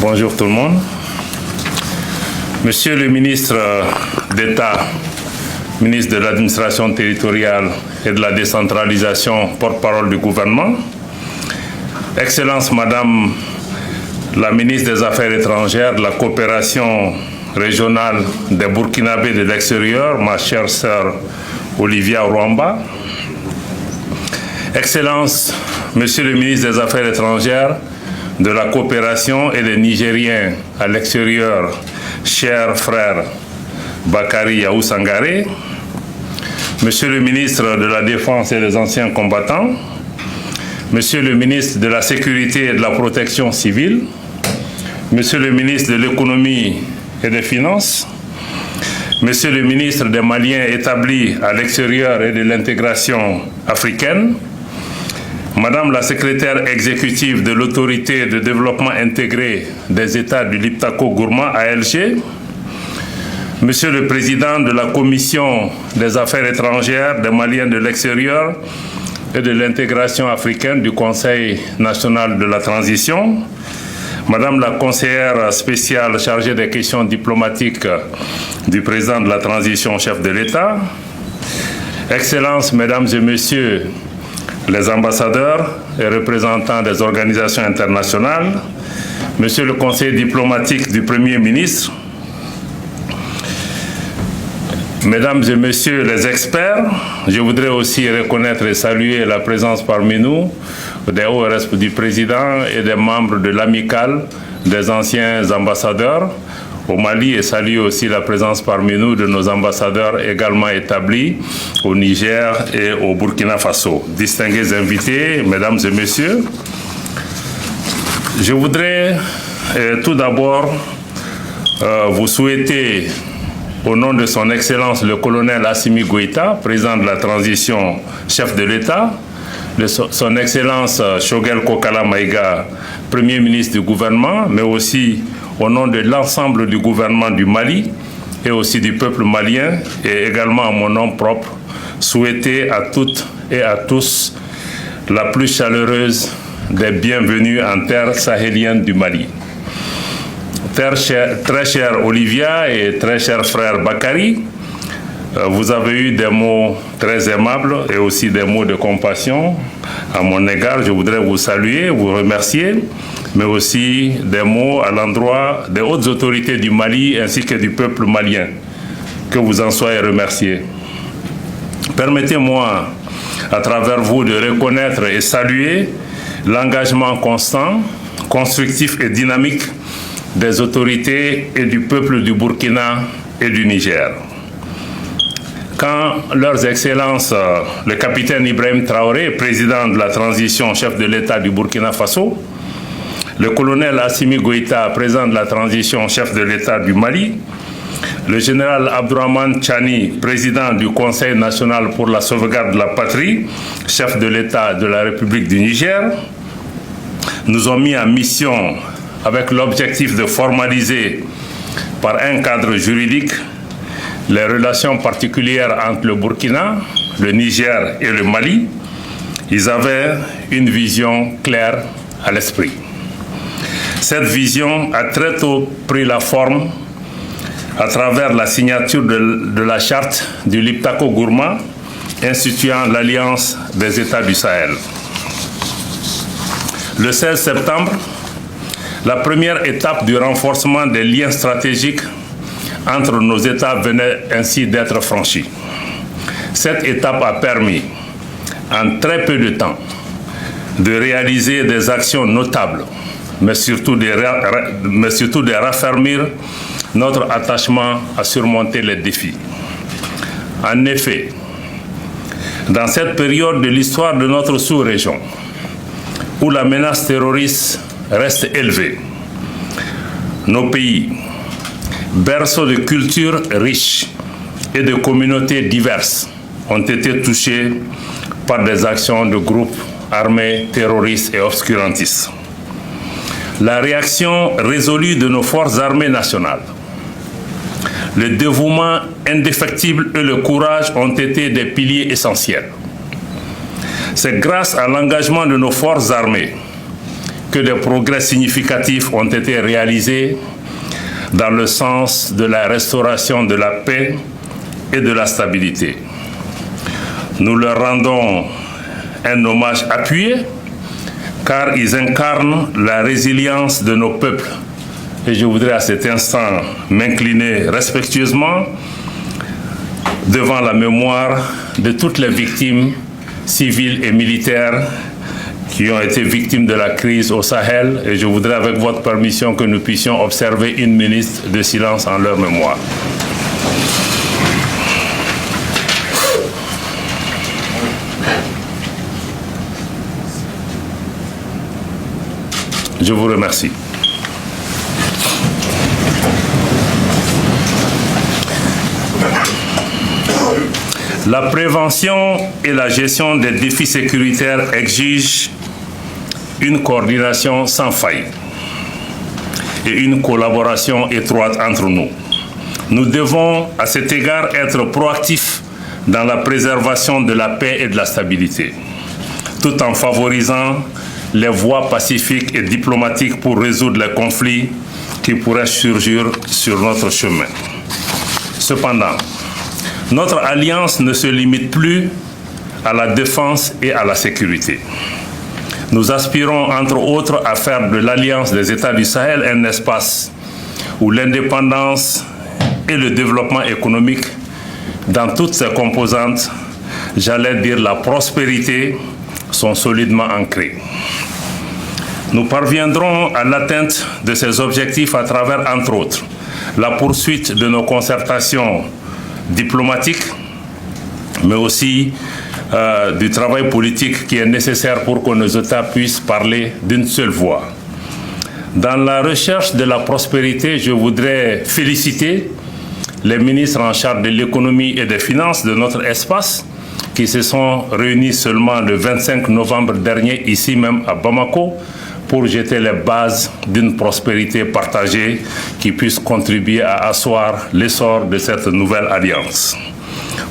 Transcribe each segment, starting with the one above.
Bonjour tout le monde. Monsieur le ministre d'État, ministre de l'Administration territoriale et de la décentralisation, porte-parole du gouvernement, Excellence Madame la ministre des Affaires étrangères, de la coopération régionale des Burkinabés de l'extérieur, ma chère sœur Olivia Rwamba, Excellence Monsieur le ministre des Affaires étrangères, de la coopération et des Nigériens à l'extérieur, cher frère Bakari Yahou Sangaré, Monsieur le ministre de la Défense et des anciens combattants, Monsieur le ministre de la Sécurité et de la Protection civile, Monsieur le ministre de l'Économie et des Finances, Monsieur le ministre des Maliens établis à l'extérieur et de l'intégration africaine, Madame la secrétaire exécutive de l'Autorité de développement intégré des États du Liptako-Gourma ALG, Monsieur le Président de la Commission des Affaires étrangères des Maliens de l'extérieur et de l'intégration africaine du Conseil national de la transition, Madame la conseillère spéciale chargée des questions diplomatiques du Président de la transition, chef de l'État, Excellences, Mesdames et Messieurs les ambassadeurs et représentants des organisations internationales, Monsieur le conseiller diplomatique du Premier ministre, Mesdames et Messieurs les experts, je voudrais aussi reconnaître et saluer la présence parmi nous des hauts responsables du Président et des membres de l'amicale des anciens ambassadeurs au Mali et saluer aussi la présence parmi nous de nos ambassadeurs également établis au Niger et au Burkina Faso. Distingués invités, Mesdames et Messieurs, je voudrais tout d'abord vous souhaiter, au nom de son Excellence le colonel Assimi Goïta, président de la transition, chef de l'État, de son Excellence Choguel Kokala Maïga, Premier ministre du gouvernement, mais aussi au nom de l'ensemble du gouvernement du Mali et aussi du peuple malien et également à mon nom propre, souhaiter à toutes et à tous la plus chaleureuse des bienvenues en terre sahélienne du Mali. Très chère Olivia et très cher frère Bakari, vous avez eu des mots très aimables et aussi des mots de compassion à mon égard. Je voudrais vous saluer, vous remercier, mais aussi des mots à l'endroit des hautes autorités du Mali ainsi que du peuple malien. Que vous en soyez remerciés. Permettez-moi, à travers vous, de reconnaître et saluer l'engagement constant, constructif et dynamique des autorités et du peuple du Burkina et du Niger. Quand leurs excellences, le capitaine Ibrahim Traoré, président de la transition, chef de l'État du Burkina Faso, le colonel Assimi Goïta, président de la transition, chef de l'État du Mali, le général Abdourahmane Tchani, président du Conseil national pour la sauvegarde de la patrie, chef de l'État de la République du Niger, nous ont mis en mission avec l'objectif de formaliser par un cadre juridique les relations particulières entre le Burkina, le Niger et le Mali. Ils avaient une vision claire à l'esprit. Cette vision a très tôt pris la forme à travers la signature de la charte du Liptako-Gourma instituant l'Alliance des États du Sahel. Le 16 septembre, la première étape du renforcement des liens stratégiques entre nos États venait ainsi d'être franchie. Cette étape a permis, en très peu de temps, de réaliser des actions notables, mais surtout de raffermir notre attachement à surmonter les défis. En effet, dans cette période de l'histoire de notre sous-région, où la menace terroriste reste élevée, nos pays, berceaux de cultures riches et de communautés diverses, ont été touchés par des actions de groupes armés terroristes et obscurantistes. La réaction résolue de nos forces armées nationales, le dévouement indéfectible et le courage ont été des piliers essentiels. C'est grâce à l'engagement de nos forces armées que des progrès significatifs ont été réalisés dans le sens de la restauration de la paix et de la stabilité. Nous leur rendons un hommage appuyé car ils incarnent la résilience de nos peuples. Et je voudrais à cet instant m'incliner respectueusement devant la mémoire de toutes les victimes civiles et militaires qui ont été victimes de la crise au Sahel. Et je voudrais, avec votre permission, que nous puissions observer une minute de silence en leur mémoire. Je vous remercie. La prévention et la gestion des défis sécuritaires exigent une coordination sans faille et une collaboration étroite entre nous. Nous devons, à cet égard, être proactifs dans la préservation de la paix et de la stabilité, tout en favorisant les voies pacifiques et diplomatiques pour résoudre les conflits qui pourraient surgir sur notre chemin. Cependant, notre alliance ne se limite plus à la défense et à la sécurité. Nous aspirons, entre autres, à faire de l'Alliance des États du Sahel un espace où l'indépendance et le développement économique, dans toutes ses composantes, j'allais dire la prospérité, sont solidement ancrés. Nous parviendrons à l'atteinte de ces objectifs à travers, entre autres, la poursuite de nos concertations diplomatiques, mais aussi du travail politique qui est nécessaire pour que nos États puissent parler d'une seule voix. Dans la recherche de la prospérité, je voudrais féliciter les ministres en charge de l'économie et des finances de notre espace qui se sont réunis seulement le 25 novembre dernier, ici même à Bamako, pour jeter les bases d'une prospérité partagée qui puisse contribuer à asseoir l'essor de cette nouvelle alliance.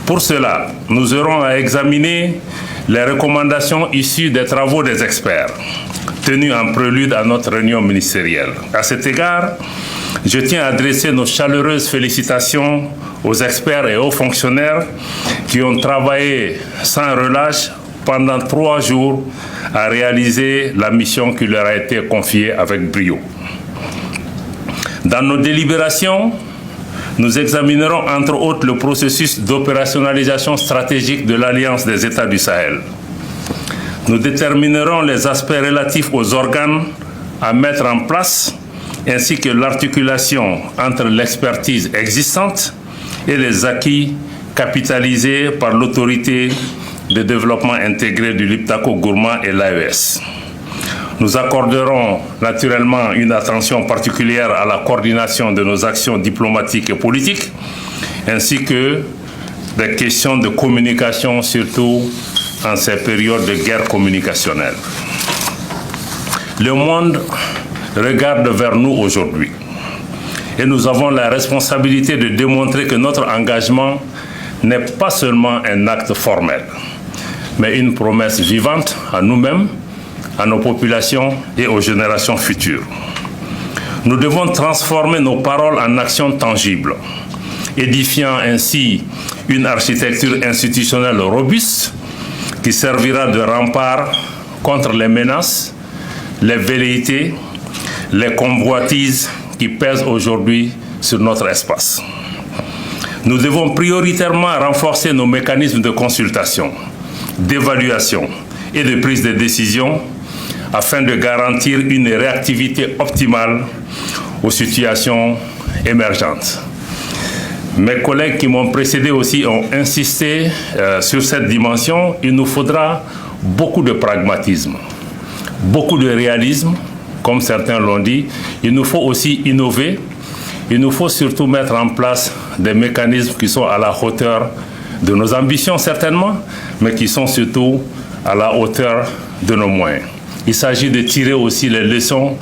Pour cela, nous aurons à examiner les recommandations issues des travaux des experts, tenus en prélude à notre réunion ministérielle. À cet égard, je tiens à adresser nos chaleureuses félicitations aux experts et aux fonctionnaires qui ont travaillé sans relâche pendant 3 jours à réaliser la mission qui leur a été confiée avec brio. Dans nos délibérations, nous examinerons entre autres le processus d'opérationnalisation stratégique de l'Alliance des États du Sahel. Nous déterminerons les aspects relatifs aux organes à mettre en place ainsi que l'articulation entre l'expertise existante et les acquis capitalisés par l'autorité de développement intégré du Liptako Gourma et l'AES. Nous accorderons naturellement une attention particulière à la coordination de nos actions diplomatiques et politiques, ainsi que des questions de communication, surtout en ces périodes de guerre communicationnelle. Le monde regarde vers nous aujourd'hui et nous avons la responsabilité de démontrer que notre engagement n'est pas seulement un acte formel, mais une promesse vivante à nous-mêmes, à nos populations et aux générations futures. Nous devons transformer nos paroles en actions tangibles, édifiant ainsi une architecture institutionnelle robuste qui servira de rempart contre les menaces, les velléités, les convoitises qui pèsent aujourd'hui sur notre espace. Nous devons prioritairement renforcer nos mécanismes de consultation, d'évaluation et de prise de décision afin de garantir une réactivité optimale aux situations émergentes. Mes collègues qui m'ont précédé aussi ont insisté sur cette dimension. Il nous faudra beaucoup de pragmatisme, beaucoup de réalisme, comme certains l'ont dit. Il nous faut aussi innover. Il nous faut surtout mettre en place des mécanismes qui sont à la hauteur de nos ambitions, certainement, mais qui sont surtout à la hauteur de nos moyens. Il s'agit de tirer aussi les leçons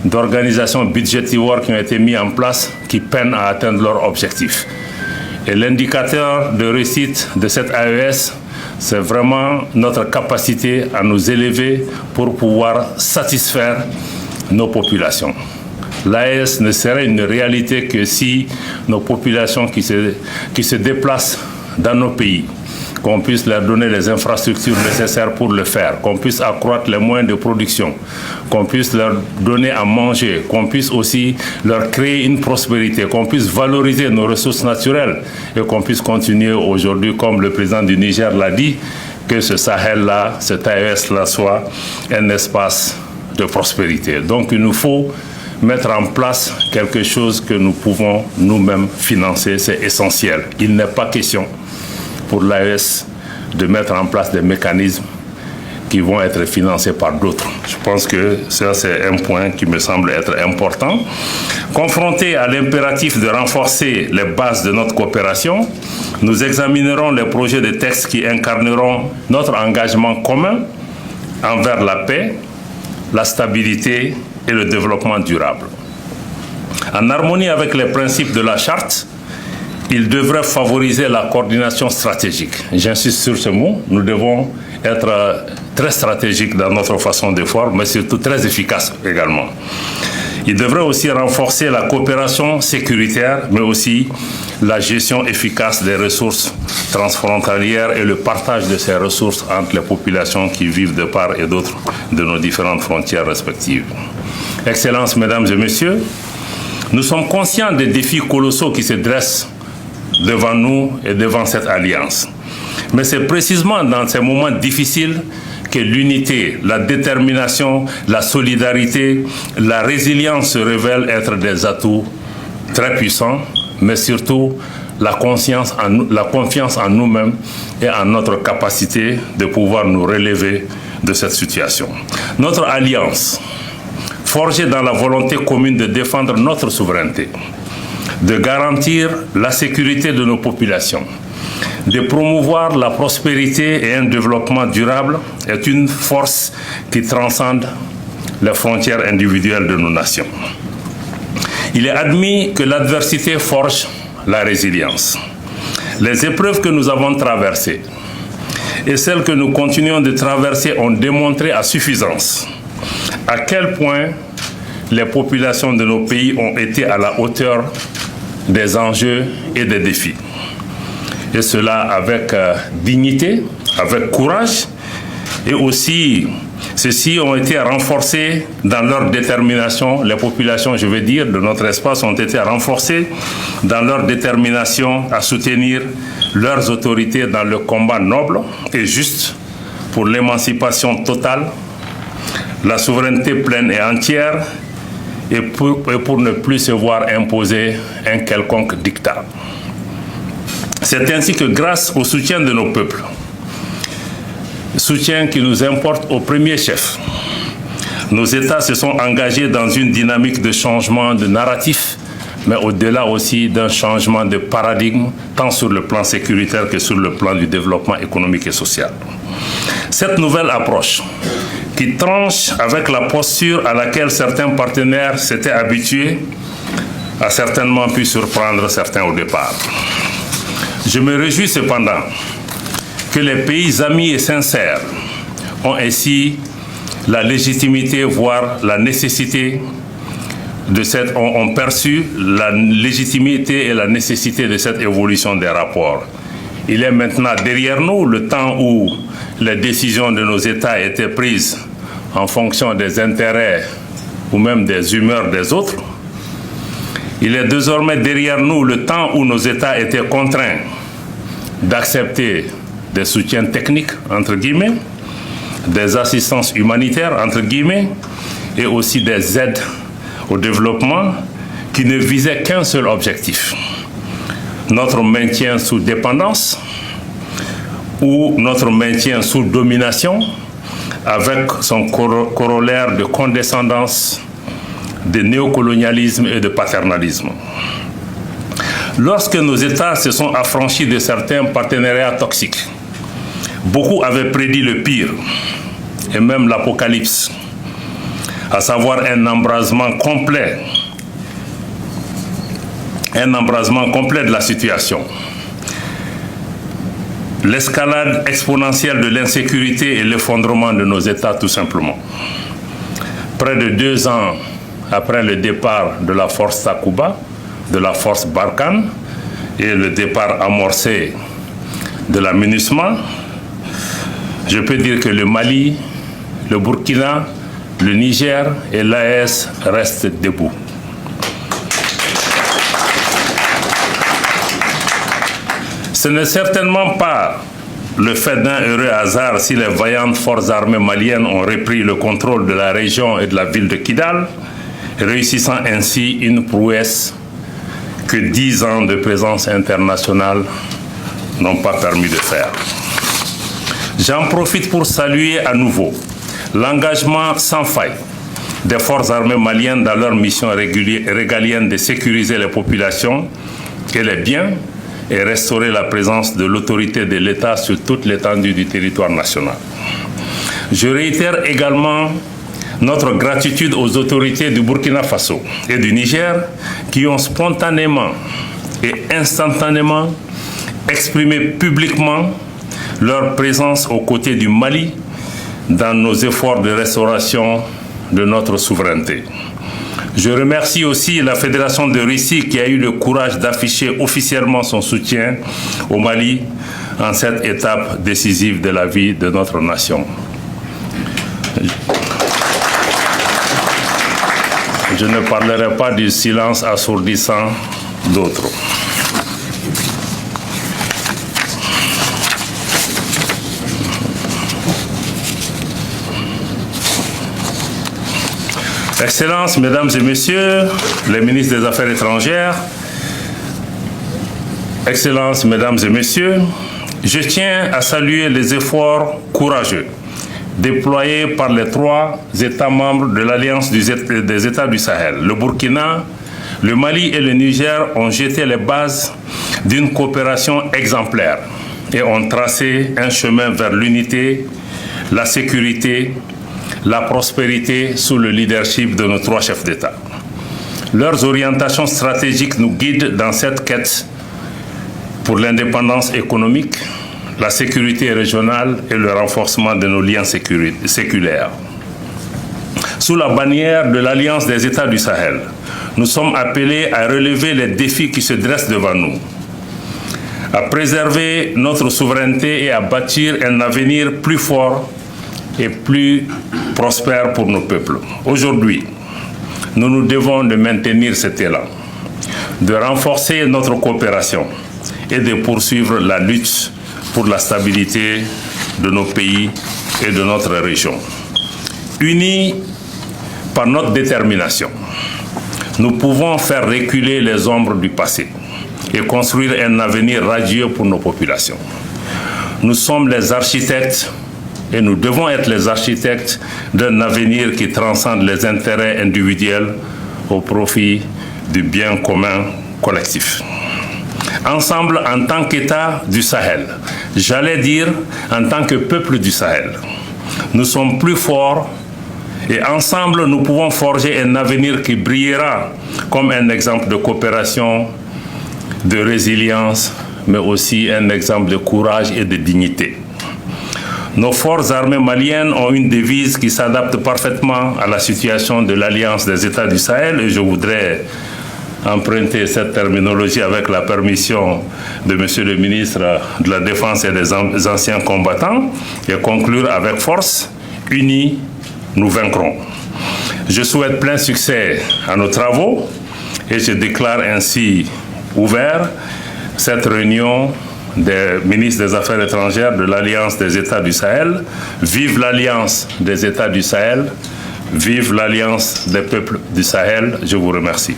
d'organisations budgétivores qui ont été mises en place, qui peinent à atteindre leurs objectifs. Et l'indicateur de réussite de cette AES c'est vraiment notre capacité à nous élever pour pouvoir satisfaire nos populations. L'AES ne serait une réalité que si nos populations qui se déplacent dans nos pays, qu'on puisse leur donner les infrastructures nécessaires pour le faire, qu'on puisse accroître les moyens de production, qu'on puisse leur donner à manger, qu'on puisse aussi leur créer une prospérité, qu'on puisse valoriser nos ressources naturelles et qu'on puisse continuer aujourd'hui, comme le président du Niger l'a dit, que ce Sahel-là, cet AES-là soit un espace de prospérité. Donc il nous faut mettre en place quelque chose que nous pouvons nous-mêmes financer, c'est essentiel. Il n'est pas question pour l'AES de mettre en place des mécanismes qui vont être financés par d'autres. Je pense que ça, c'est un point qui me semble être important. Confrontés à l'impératif de renforcer les bases de notre coopération, nous examinerons les projets de textes qui incarneront notre engagement commun envers la paix, la stabilité et le développement durable. En harmonie avec les principes de la Charte, il devrait favoriser la coordination stratégique. J'insiste sur ce mot. Nous devons être très stratégiques dans notre façon de faire, mais surtout très efficaces également. Il devrait aussi renforcer la coopération sécuritaire, mais aussi la gestion efficace des ressources transfrontalières et le partage de ces ressources entre les populations qui vivent de part et d'autre de nos différentes frontières respectives. Excellences, Mesdames et Messieurs, nous sommes conscients des défis colossaux qui se dressent devant nous et devant cette alliance. Mais c'est précisément dans ces moments difficiles que l'unité, la détermination, la solidarité, la résilience se révèlent être des atouts très puissants, mais surtout la confiance en nous-mêmes et en notre capacité de pouvoir nous relever de cette situation. Notre alliance, forgée dans la volonté commune de défendre notre souveraineté, de garantir la sécurité de nos populations, de promouvoir la prospérité et un développement durable, est une force qui transcende les frontières individuelles de nos nations. Il est admis que l'adversité forge la résilience. Les épreuves que nous avons traversées et celles que nous continuons de traverser ont démontré à suffisance à quel point les populations de nos pays ont été à la hauteur des enjeux et des défis. Et cela avec dignité, avec courage, et aussi, ceux-ci ont été renforcés dans leur détermination. Les populations, je veux dire, de notre espace ont été renforcées dans leur détermination à soutenir leurs autorités dans le combat noble et juste pour l'émancipation totale, la souveraineté pleine et entière, et pour ne plus se voir imposer un quelconque dictat. C'est ainsi que grâce au soutien de nos peuples, soutien qui nous importe au premier chef, nos États se sont engagés dans une dynamique de changement de narratif, mais au-delà aussi d'un changement de paradigme, tant sur le plan sécuritaire que sur le plan du développement économique et social. Cette nouvelle approche, qui tranche avec la posture à laquelle certains partenaires s'étaient habitués, a certainement pu surprendre certains au départ. Je me réjouis cependant que les pays amis et sincères ont ainsi la légitimité, voire la nécessité ont perçu la légitimité et la nécessité de cette évolution des rapports. Il est maintenant derrière nous le temps où les décisions de nos États étaient prises en fonction des intérêts ou même des humeurs des autres. Il est désormais derrière nous le temps où nos États étaient contraints d'accepter des soutiens techniques, entre guillemets, des assistances humanitaires, entre guillemets, et aussi des aides au développement qui ne visaient qu'un seul objectif: notre maintien sous dépendance ou notre maintien sous domination, avec son corollaire de condescendance, de néocolonialisme et de paternalisme. Lorsque nos États se sont affranchis de certains partenariats toxiques, beaucoup avaient prédit le pire et même l'apocalypse, à savoir un embrasement complet de la situation. l'escalade exponentielle de l'insécurité et l'effondrement de nos États tout simplement. Près de 2 ans après le départ de la force Takuba, de la force Barkhane et le départ amorcé de la MINUSMA, je peux dire que le Mali, le Burkina, le Niger et l'AES restent debout. Ce n'est certainement pas le fait d'un heureux hasard si les vaillantes forces armées maliennes ont repris le contrôle de la région et de la ville de Kidal, réussissant ainsi une prouesse que 10 ans de présence internationale n'ont pas permis de faire. J'en profite pour saluer à nouveau l'engagement sans faille des forces armées maliennes dans leur mission régalienne de sécuriser les populations et les biens et restaurer la présence de l'autorité de l'État sur toute l'étendue du territoire national. Je réitère également notre gratitude aux autorités du Burkina Faso et du Niger qui ont spontanément et instantanément exprimé publiquement leur présence aux côtés du Mali dans nos efforts de restauration de notre souveraineté. Je remercie aussi la Fédération de Russie qui a eu le courage d'afficher officiellement son soutien au Mali en cette étape décisive de la vie de notre nation. Je ne parlerai pas du silence assourdissant d'autres. Excellences, Mesdames et Messieurs, les ministres des Affaires étrangères, Excellences, Mesdames et Messieurs, je tiens à saluer les efforts courageux déployés par les 3 États membres de l'Alliance des États du Sahel. Le Burkina, le Mali et le Niger ont jeté les bases d'une coopération exemplaire et ont tracé un chemin vers l'unité, la sécurité, la prospérité sous le leadership de nos 3 chefs d'État. Leurs orientations stratégiques nous guident dans cette quête pour l'indépendance économique, la sécurité régionale et le renforcement de nos liens séculaires. Sous la bannière de l'Alliance des États du Sahel, nous sommes appelés à relever les défis qui se dressent devant nous, à préserver notre souveraineté et à bâtir un avenir plus fort et plus prospère pour nos peuples. Aujourd'hui, nous nous devons de maintenir cet élan, de renforcer notre coopération et de poursuivre la lutte pour la stabilité de nos pays et de notre région. Unis par notre détermination, nous pouvons faire reculer les ombres du passé et construire un avenir radieux pour nos populations. Nous sommes les architectes et nous devons être les architectes d'un avenir qui transcende les intérêts individuels au profit du bien commun collectif. Ensemble, en tant qu'État du Sahel, j'allais dire en tant que peuple du Sahel, nous sommes plus forts et ensemble nous pouvons forger un avenir qui brillera comme un exemple de coopération, de résilience, mais aussi un exemple de courage et de dignité. Nos forces armées maliennes ont une devise qui s'adapte parfaitement à la situation de l'Alliance des États du Sahel et je voudrais emprunter cette terminologie avec la permission de Monsieur le ministre de la Défense et des anciens combattants et conclure avec force, unis, nous vaincrons. Je souhaite plein succès à nos travaux et je déclare ainsi ouvert cette réunion des ministres des Affaires étrangères de l'Alliance des États du Sahel. Vive l'Alliance des États du Sahel, vive l'Alliance des peuples du Sahel. Je vous remercie.